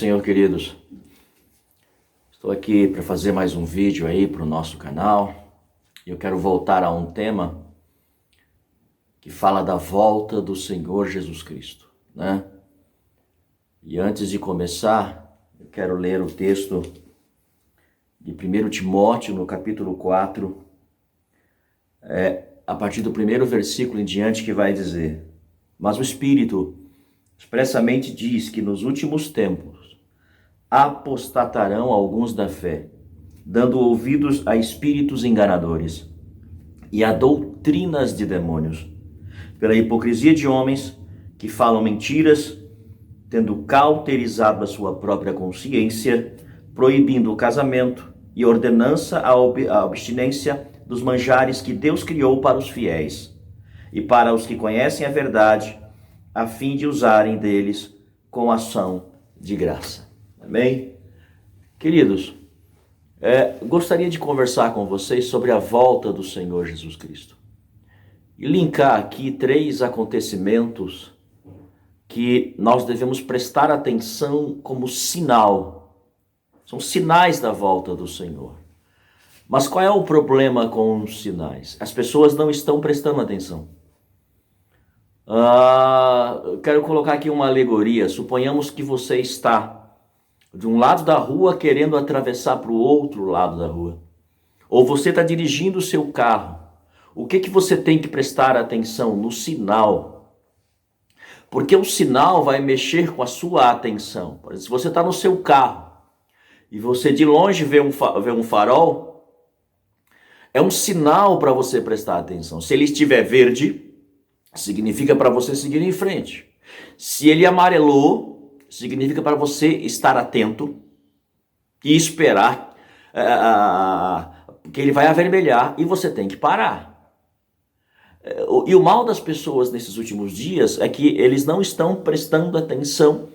Senhor, queridos. Estou aqui para fazer mais um vídeo aí para o nosso canal. Eu quero voltar a um tema que fala da volta do Senhor Jesus Cristo, né? E antes de começar, eu quero ler o texto de 1 Timóteo, no capítulo 4, a partir do primeiro versículo em diante, que vai dizer: Mas o Espírito expressamente diz que nos últimos tempos apostatarão alguns da fé, dando ouvidos a espíritos enganadores e a doutrinas de demônios, pela hipocrisia de homens que falam mentiras, tendo cauterizado a sua própria consciência, proibindo o casamento e ordenança a abstinência dos manjares que Deus criou para os fiéis e para os que conhecem a verdade, a fim de usarem deles com ação de graça. Amém? Queridos, gostaria de conversar com vocês sobre a volta do Senhor Jesus Cristo e linkar aqui 3 acontecimentos que nós devemos prestar atenção como sinal. São sinais da volta do Senhor. Mas qual é o problema com os sinais? As pessoas não estão prestando atenção. Quero colocar aqui uma alegoria. Suponhamos que você está de um lado da rua querendo atravessar para o outro lado da rua. Ou você está dirigindo o seu carro. O que você tem que prestar atenção? No sinal. Porque o sinal vai mexer com a sua atenção. Por exemplo, se você está no seu carro e você de longe vê um farol, é um sinal para você prestar atenção. Se ele estiver verde, significa para você seguir em frente. Se ele amarelou, significa para você estar atento e esperar que ele vai avermelhar e você tem que parar. E o mal das pessoas nesses últimos dias é que eles não estão prestando atenção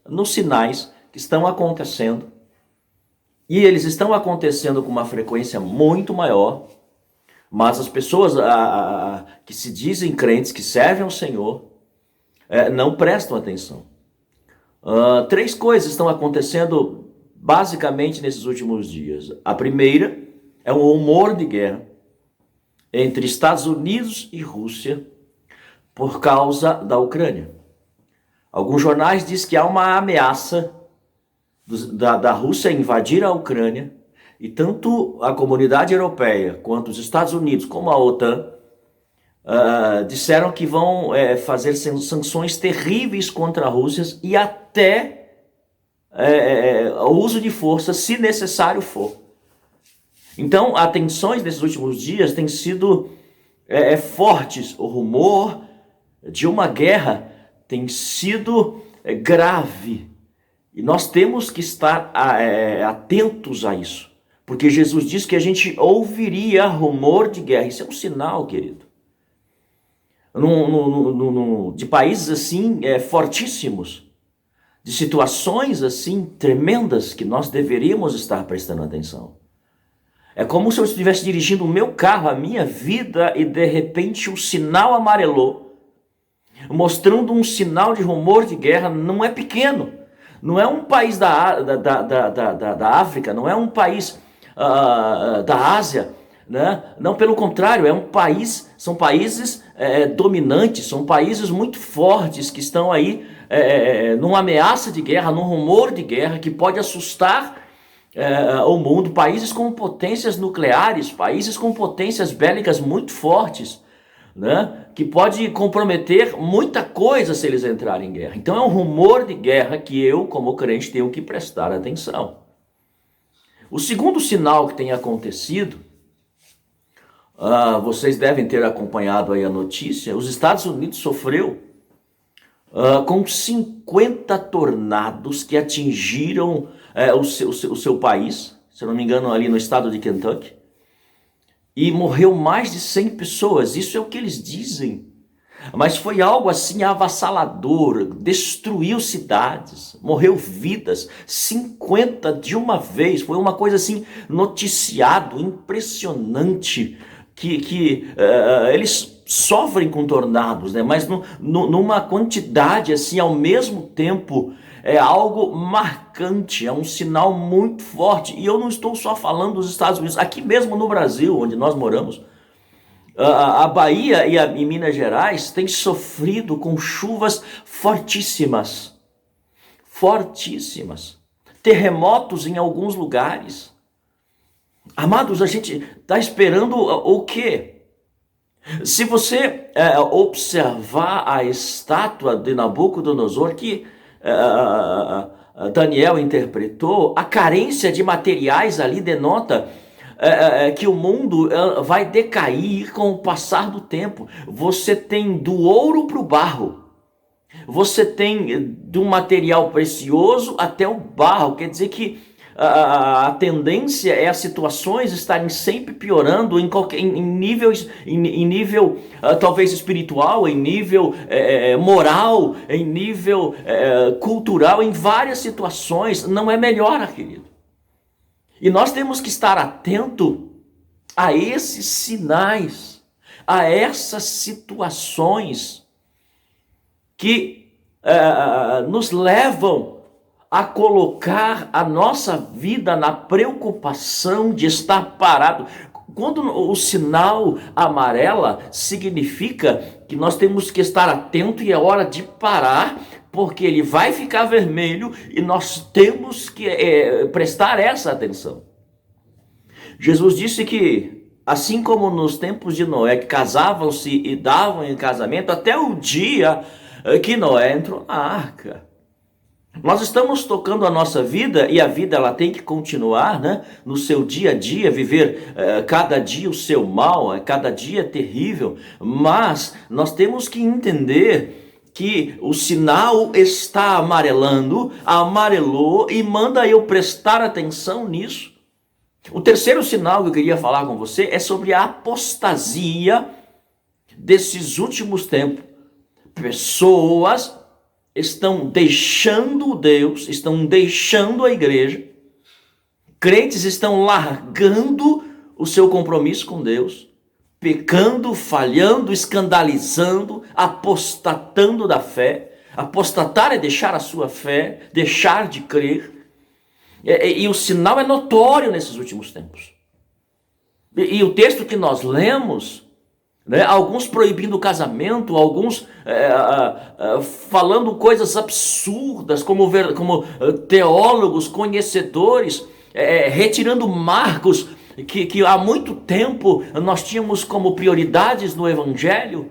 nos sinais que estão acontecendo. E eles estão acontecendo com uma frequência muito maior. Mas as pessoas que se dizem crentes, que servem ao Senhor, não prestam atenção. 3 coisas estão acontecendo basicamente nesses últimos dias. A primeira é um rumor de guerra entre Estados Unidos e Rússia por causa da Ucrânia. Alguns jornais dizem que há uma ameaça da Rússia invadir a Ucrânia. E tanto a comunidade europeia, quanto os Estados Unidos, como a OTAN, disseram que vão fazer sanções terríveis contra a Rússia e até o uso de força, se necessário for. Então, as tensões nesses últimos dias têm sido fortes. O rumor de uma guerra tem sido grave. E nós temos que estar atentos a isso. Porque Jesus disse que a gente ouviria rumor de guerra. Isso é um sinal, querido. De países assim fortíssimos, de situações assim tremendas que nós deveríamos estar prestando atenção. É como se eu estivesse dirigindo o meu carro, a minha vida, e de repente o sinal amarelou, mostrando um sinal de rumor de guerra. Não é pequeno. Não é um país da África, não é um país da Ásia, né? Não, pelo contrário, são países dominantes, são países muito fortes que estão aí numa ameaça de guerra, num rumor de guerra que pode assustar o mundo. Países com potências nucleares, países com potências bélicas muito fortes, né? Que pode comprometer muita coisa se eles entrarem em guerra. Então é um rumor de guerra que eu, como crente, tenho que prestar atenção. O segundo sinal que tem acontecido, vocês devem ter acompanhado aí a notícia, os Estados Unidos sofreu com 50 tornados que atingiram o seu país, se eu não me engano ali no estado de Kentucky, e morreu mais de 100 pessoas, isso é o que eles dizem. Mas foi algo assim avassalador, destruiu cidades, morreu vidas, 50 de uma vez, foi uma coisa assim noticiado, impressionante, que eles sofrem com tornados, né? Mas numa quantidade assim, ao mesmo tempo, é algo marcante, é um sinal muito forte. E eu não estou só falando dos Estados Unidos, aqui mesmo no Brasil, onde nós moramos, a Bahia e Minas Gerais têm sofrido com chuvas fortíssimas, fortíssimas, terremotos em alguns lugares. Amados, a gente está esperando o quê? Se você observar a estátua de Nabucodonosor que Daniel interpretou, a carência de materiais ali denota que o mundo vai decair com o passar do tempo. Você tem do ouro para o barro. Você tem do material precioso até o barro. Quer dizer que a tendência é as situações estarem sempre piorando em nível talvez espiritual, em nível moral, em nível cultural, em várias situações. Não é melhor, querido. E nós temos que estar atento a esses sinais, a essas situações que nos levam a colocar a nossa vida na preocupação de estar parado. Quando o sinal amarela significa que nós temos que estar atento e é hora de parar, porque ele vai ficar vermelho e nós temos que prestar essa atenção. Jesus disse que, assim como nos tempos de Noé, que casavam-se e davam em casamento, até o dia que Noé entrou na arca. Nós estamos tocando a nossa vida e a vida ela tem que continuar, né? No seu dia a dia, viver cada dia o seu mal, cada dia é terrível, mas nós temos que entender que o sinal está amarelando, amarelou e manda eu prestar atenção nisso. O terceiro sinal que eu queria falar com você é sobre a apostasia desses últimos tempos. Pessoas estão deixando Deus, estão deixando a igreja, crentes estão largando o seu compromisso com Deus, pecando, falhando, escandalizando, apostatando da fé. Apostatar é deixar a sua fé, deixar de crer. E o sinal é notório nesses últimos tempos. E o texto que nós lemos, né, alguns proibindo o casamento, alguns falando coisas absurdas, como teólogos, conhecedores, retirando marcos que há muito tempo nós tínhamos como prioridades no Evangelho,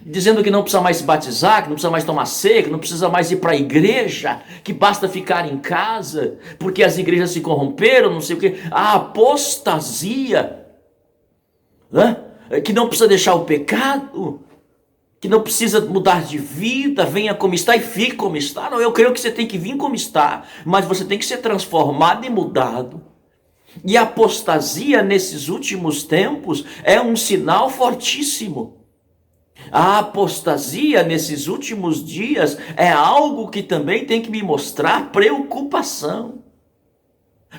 dizendo que não precisa mais se batizar, que não precisa mais tomar ceia, que não precisa mais ir para a igreja, que basta ficar em casa, porque as igrejas se corromperam, não sei o quê. A apostasia, né? Que não precisa deixar o pecado, que não precisa mudar de vida, venha como está e fique como está. Não, eu creio que você tem que vir como está, mas você tem que ser transformado e mudado. E a apostasia nesses últimos tempos é um sinal fortíssimo. A apostasia nesses últimos dias é algo que também tem que me mostrar preocupação.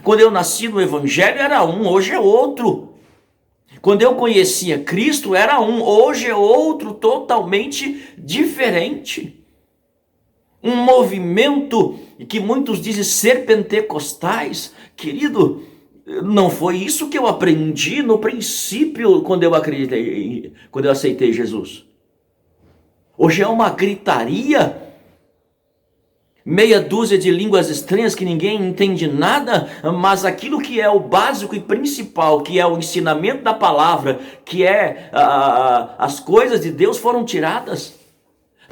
Quando eu nasci no Evangelho era um, hoje é outro. Quando eu conhecia Cristo era um, hoje é outro, totalmente diferente. Um movimento que muitos dizem ser pentecostais, querido, não foi isso que eu aprendi no princípio quando eu acreditei, quando eu aceitei Jesus. Hoje é uma gritaria, meia dúzia de línguas estranhas que ninguém entende nada, mas aquilo que é o básico e principal, que é o ensinamento da palavra, que é as coisas de Deus foram tiradas.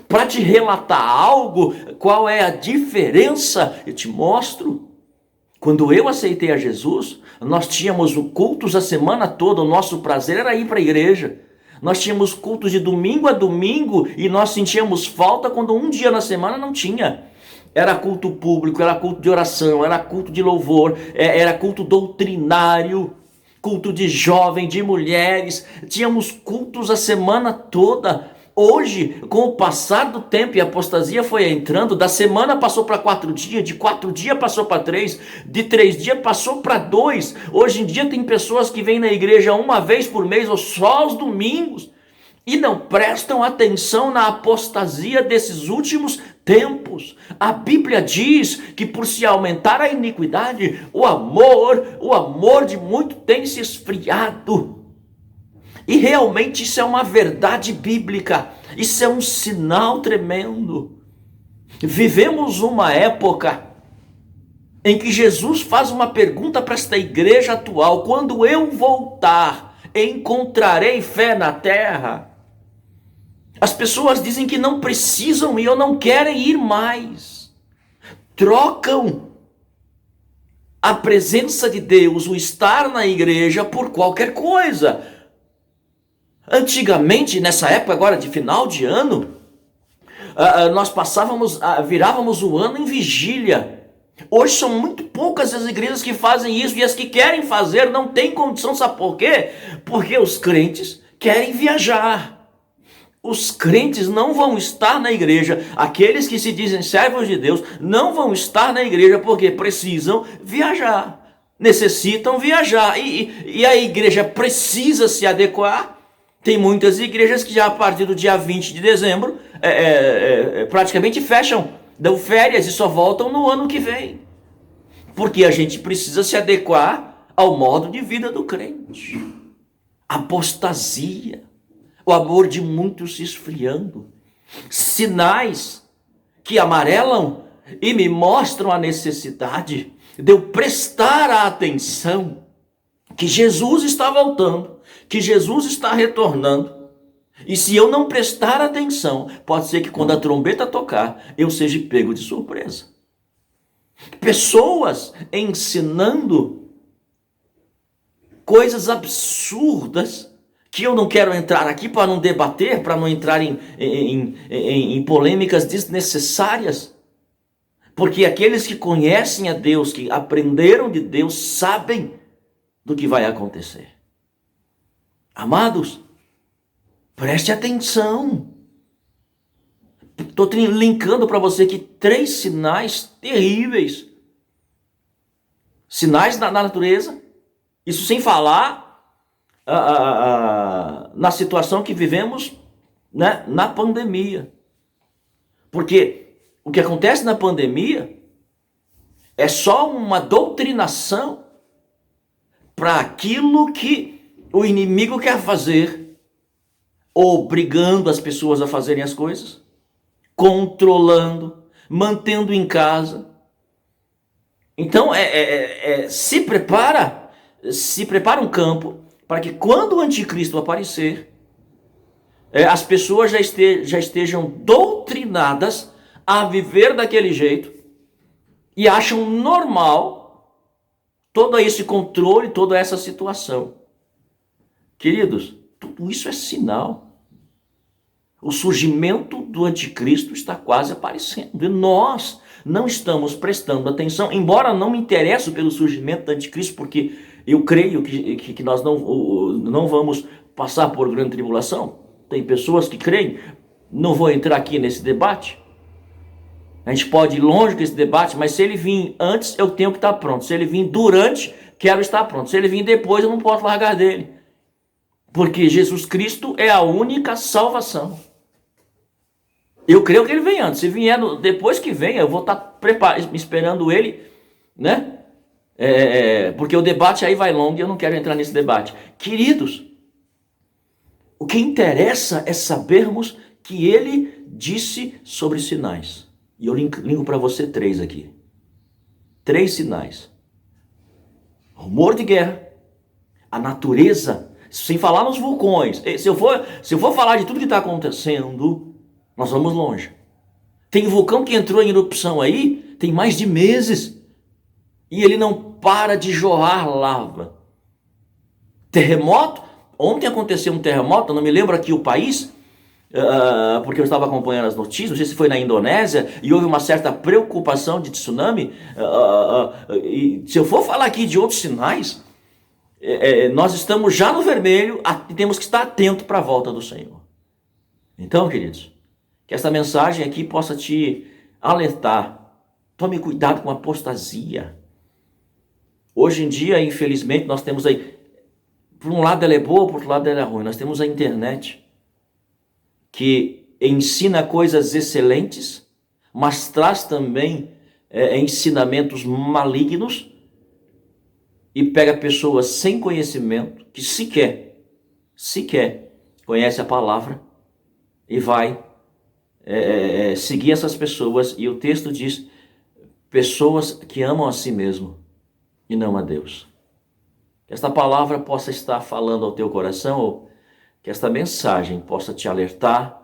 Para te relatar algo, qual é a diferença, eu te mostro. Quando eu aceitei a Jesus, nós tínhamos cultos a semana toda, o nosso prazer era ir para a igreja. Nós tínhamos cultos de domingo a domingo e nós sentíamos falta quando um dia na semana não tinha. Era culto público, era culto de oração, era culto de louvor, era culto doutrinário, culto de jovem, de mulheres. Tínhamos cultos a semana toda. Hoje, com o passar do tempo e a apostasia foi entrando, da semana passou para 4 dias, de 4 dias passou para 3, de 3 dias passou para 2. Hoje em dia tem pessoas que vêm na igreja uma vez por mês ou só aos domingos. e não prestam atenção na apostasia desses últimos tempos. A Bíblia diz que por se aumentar a iniquidade, o amor de muito tem se esfriado. E realmente isso é uma verdade bíblica, isso é um sinal tremendo. Vivemos uma época em que Jesus faz uma pergunta para esta igreja atual: quando eu voltar, encontrarei fé na terra? As pessoas dizem que não precisam ir ou não querem ir mais. Trocam a presença de Deus, o estar na igreja, por qualquer coisa. Antigamente, nessa época agora de final de ano, nós virávamos o ano em vigília. Hoje são muito poucas as igrejas que fazem isso, e as que querem fazer não têm condição. Sabe por quê? Porque os crentes querem viajar. Os crentes não vão estar na igreja, aqueles que se dizem servos de Deus não vão estar na igreja porque precisam viajar, necessitam viajar, e a igreja precisa se adequar. Tem muitas igrejas que já a partir do dia 20 de dezembro praticamente fecham, dão férias e só voltam no ano que vem, porque a gente precisa se adequar ao modo de vida do crente. Apostasia, o amor de muitos se esfriando, sinais que amarelam e me mostram a necessidade de eu prestar a atenção que Jesus está voltando, que Jesus está retornando. E se eu não prestar atenção, pode ser que quando a trombeta tocar, eu seja pego de surpresa. Pessoas ensinando coisas absurdas, que eu não quero entrar aqui para não debater, para não entrar em polêmicas desnecessárias. Porque aqueles que conhecem a Deus, que aprenderam de Deus, sabem do que vai acontecer. Amados, preste atenção. Estou linkando para você aqui 3 sinais terríveis. Sinais na natureza. Isso sem falar na situação que vivemos, né, na pandemia. Porque o que acontece na pandemia é só uma doutrinação para aquilo que o inimigo quer fazer, obrigando as pessoas a fazerem as coisas, controlando, mantendo em casa. Então se prepara um campo para que quando o anticristo aparecer, as pessoas já estejam doutrinadas a viver daquele jeito e acham normal todo esse controle, toda essa situação. Queridos, tudo isso é sinal. O surgimento do anticristo está quase aparecendo e nós não estamos prestando atenção, embora não me interesse pelo surgimento do anticristo, porque eu creio que nós não vamos passar por grande tribulação. Tem pessoas que creem, não vou entrar aqui nesse debate. A gente pode ir longe com esse debate, mas se ele vir antes, eu tenho que estar pronto. Se ele vir durante, quero estar pronto. Se ele vir depois, eu não posso largar dele. Porque Jesus Cristo é a única salvação. Eu creio que ele vem antes. Se vier depois que vem, eu vou estar esperando ele, né? Porque o debate aí vai longo e eu não quero entrar nesse debate. Queridos, o que interessa é sabermos que ele disse sobre sinais. E eu linko para você 3 aqui. 3 sinais. Rumor de guerra, a natureza, sem falar nos vulcões. Se eu for falar de tudo que está acontecendo, nós vamos longe. Tem vulcão que entrou em erupção aí, tem mais de meses. E ele não para de jorrar lava. Terremoto. Ontem aconteceu um terremoto, eu não me lembro aqui o país, porque eu estava acompanhando as notícias, não sei se foi na Indonésia, e houve uma certa preocupação de tsunami. E se eu for falar aqui de outros sinais, nós estamos já no vermelho e temos que estar atento para a volta do Senhor. Então, queridos, que essa mensagem aqui possa te alertar. Tome cuidado com a apostasia. Hoje em dia, infelizmente, nós temos aí, por um lado ela é boa, por outro lado ela é ruim. Nós temos a internet. que ensina coisas excelentes, mas traz também ensinamentos malignos e pega pessoas sem conhecimento, que sequer conhece a palavra e vai seguir essas pessoas. E o texto diz, pessoas que amam a si mesmo e não a Deus. Que esta palavra possa estar falando ao teu coração, ou que esta mensagem possa te alertar,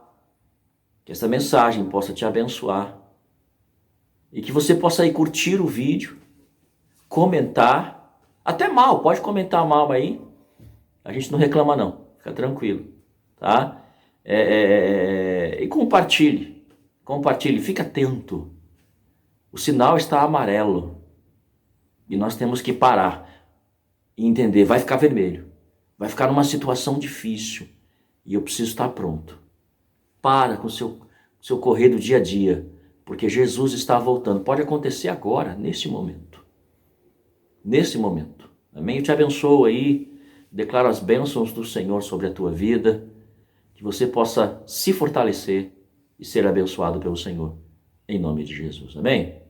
que esta mensagem possa te abençoar, e que você possa aí curtir o vídeo, comentar, até mal, pode comentar mal aí, a gente não reclama não, fica tranquilo, tá? E compartilhe, fica atento, o sinal está amarelo, e nós temos que parar e entender, vai ficar vermelho, vai ficar numa situação difícil, e eu preciso estar pronto. Para com o seu correr do dia a dia, porque Jesus está voltando. Pode acontecer agora, nesse momento. Nesse momento. Amém? Eu te abençoo aí, declaro as bênçãos do Senhor sobre a tua vida, que você possa se fortalecer e ser abençoado pelo Senhor, em nome de Jesus. Amém?